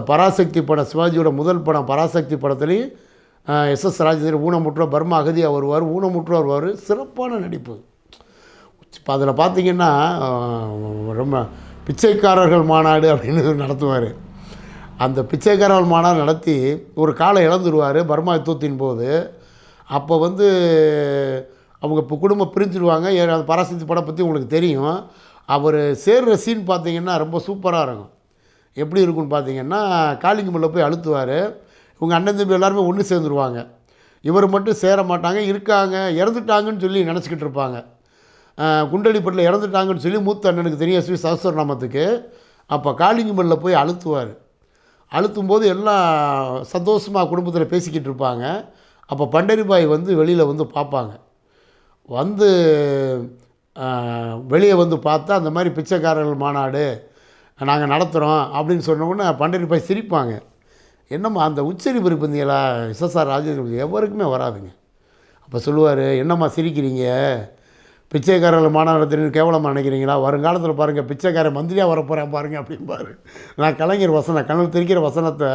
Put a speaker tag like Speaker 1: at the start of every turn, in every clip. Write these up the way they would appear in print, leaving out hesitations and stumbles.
Speaker 1: பராசக்தி படம், சிவாஜியோட முதல் படம் பராசக்தி படத்துலேயும் எஸ்.எஸ். ராஜேந்திரன் ஊனமுற்றோர் பர்மா அகதியாக வருவார், ஊனமுற்றோர் வருவார். சிறப்பான நடிப்பு. இப்போ அதில் பார்த்திங்கன்னா ரொம்ப பிச்சைக்காரர்கள் மாநாடு அப்படின்னு நடத்துவார். அந்த பிச்சைக்காரர்கள் மாநாடு நடத்தி ஒரு காலை இழந்துருவார் பர்மா யுத்தத்தின் போது. அப்போ வந்து அவங்க இப்போ குடும்பம் பிரிஞ்சிடுவாங்க. அந்த பராசக்தி படம் பற்றி உங்களுக்கு தெரியும். அவர் சேர்கிற சீன் பார்த்திங்கன்னா ரொம்ப சூப்பராக இருக்கும். எப்படி இருக்குன்னு பார்த்தீங்கன்னா, காளிங்கமல்ல போய் அழுத்துவார். இவங்க அண்ணன் தம்பி எல்லாருமே ஒன்று சேர்ந்துருவாங்க. இவர் மட்டும் சேர மாட்டாங்க, இருக்காங்க, இறந்துட்டாங்கன்னு சொல்லி நினச்சிக்கிட்டு இருப்பாங்க. குண்டடிப்பட்டில் இறந்துட்டாங்கன்னு சொல்லி மூத்த அண்ணனுக்கு தெரியும், ஸ்ரீ சகஸ்வரநாமத்துக்கு. அப்போ காளிங்கமல்ல போய் அழுத்துவார். அழுத்தும்போது எல்லாம் சந்தோஷமாக குடும்பத்தில் பேசிக்கிட்டு இருப்பாங்க. அப்போ பண்டரிபாய் வந்து வெளியில் வந்து பார்ப்பாங்க. வந்து வெளியே வந்து பார்த்தா அந்த மாதிரி பிச்சைக்காரர்கள் மாநாடு நாங்கள் நடத்துகிறோம் அப்படின்னு சொன்னோன்னே பண்டரிபாய் சிரிப்பாங்க. என்னம்மா அந்த உச்சரிப்பு இருப்பீங்களா எஸ்.எஸ்.ஆர். ராஜேந்திரன் எவருக்குமே வராதுங்க. அப்போ சொல்லுவார், என்னம்மா சிரிக்கிறீங்க, பிச்சைக்காரர்கள் மாநாடு நடத்துறீங்க கேவலமாக நினைக்கிறீங்களா, வருங்காலத்தில் பாருங்கள் பிச்சைக்காரன் மந்திரியாக வரப்போகிறேன் பாருங்கள் அப்படிம்பாரு. நான் கலைஞர் வசனம் கனவு தெரிக்கிற வசனத்தை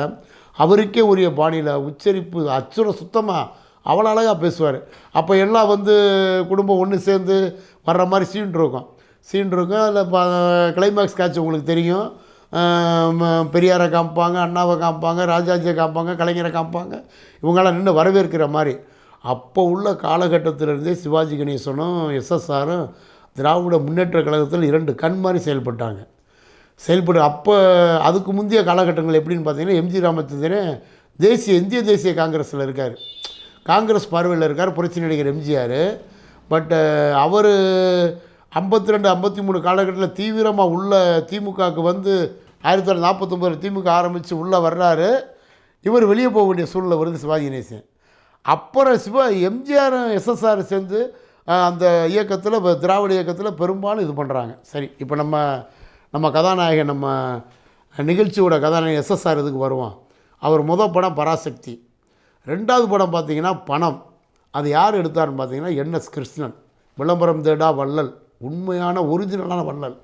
Speaker 1: அவருக்கே உரிய பாணியில் உச்சரிப்பு அச்சுரம் சுத்தமாக அவ்வளோ அழகாக பேசுவார். அப்போ எல்லாம் வந்து குடும்பம் ஒன்று சேர்ந்து வர்ற மாதிரி சீன் இருக்கும். அதில் கிளைமேக்ஸ் காட்சி உங்களுக்கு தெரியும். பெரியாரை காமிப்பாங்க, அண்ணாவை காமிப்பாங்க, ராஜாஜியை காமிப்பாங்க, கலைஞரை காமிப்பாங்க. இவங்களாம் நின்று வரவேற்கிற மாதிரி. அப்போ உள்ள காலகட்டத்திலிருந்தே சிவாஜி கணேசனும் எஸ்.எஸ்.ஆரும் திராவிட முன்னேற்ற கழகத்தில் 2 கண் மாதிரி செயல்பட்டாங்க. அப்போ அதுக்கு முந்தைய காலகட்டங்கள் எப்படின்னு பார்த்தீங்கன்னா, எம்ஜி ராமச்சந்திரன் இந்திய தேசிய காங்கிரஸில் இருக்கார். காங்கிரஸ் பார்வையில் இருக்கார், புரட்சி நடிகர் எம்ஜிஆர். பட் அவர் 52 53 காலகட்டத்தில் தீவிரமாக உள்ள திமுகவுக்கு வந்து 1949 திமுக ஆரம்பித்து உள்ளே வர்றாரு. இவர் வெளியே போக வேண்டிய சூழ்நிலை வருது சிவாஜி கணேசன். அப்புறம் எம்ஜிஆர் எஸ்.எஸ்.ஆர். சேர்ந்து அந்த இயக்கத்தில் திராவிட இயக்கத்தில் பெரும்பாலும் இது பண்ணுறாங்க. சரி, இப்போ நம்ம கதாநாயகன், நம்ம நிகழ்ச்சியோட கதாநாயகன் எஸ்.எஸ்.ஆர். இதுக்கு வருவான். அவர் முதல் படம் பராசக்தி. 2வது படம் பார்த்திங்கன்னா பணம். அது யார் எடுத்தார்னு பார்த்தீங்கன்னா என்.எஸ். கிருஷ்ணன். விளம்பரம் தேடா வள்ளல், உண்மையான ஒரிஜினலான வள்ளல்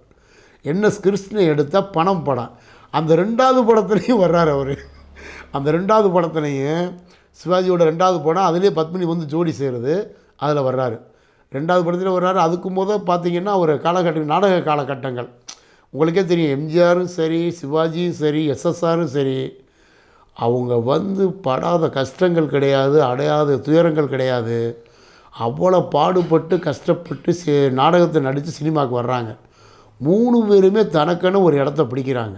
Speaker 1: என்.எஸ். கிருஷ்ணன் எடுத்த பணம் படம். அந்த 2வது படத்துலேயும் வர்றார் அவர். அந்த 2வது படத்துலேயும் சிவாஜியோட 2வது படம், அதுலேயே பத்மினி வந்து ஜோடி செய்கிறது, அதில் வர்றாரு. 2வது படத்தில் வர்றாரு. அதுக்கு பார்த்திங்கன்னா ஒரு நாடக காலகட்டங்கள் உங்களுக்கே தெரியும். எம்ஜிஆரும் சரி, சிவாஜியும் சரி, எஸ்.எஸ்.ஆரும் சரி, அவங்க வந்து படாத கஷ்டங்கள் கிடையாது, அடையாத துயரங்கள் கிடையாது. அவ்வளோ பாடுபட்டு கஷ்டப்பட்டு நாடகத்தை நடித்து சினிமாவுக்கு வர்றாங்க. 3 பேருமே தனக்குன்னு ஒரு இடத்த பிடிக்கிறாங்க.